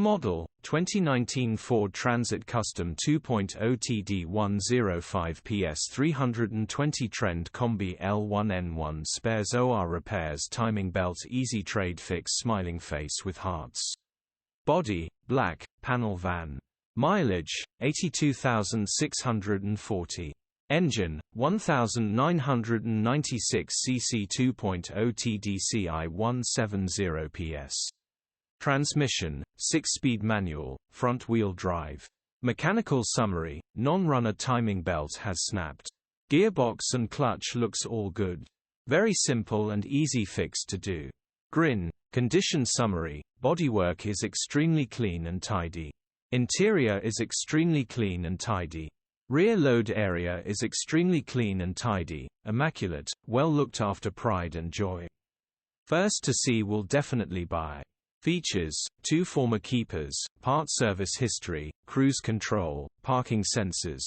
Model, 2019 Ford Transit Custom 2.0TD 105PS 320 Trend Kombi L1N1 Spares OR Repairs Timing Belt Easy Trade Fix Smiling Face with Hearts. Body, black, panel van. Mileage, 82,640. Engine, 1996 cc 2.0 TDCI 170 PS. Transmission, 6-speed manual, front-wheel drive. Mechanical summary, non-runner timing belt has snapped. Gearbox and clutch looks all good. Very simple and easy fix to do. Grin. Condition summary, bodywork is extremely clean and tidy. Interior is extremely clean and tidy. Rear load area is extremely clean and tidy, immaculate, well looked after, pride and joy. First to see will definitely buy. Features: 2 former keepers, part service history, cruise control, parking sensors,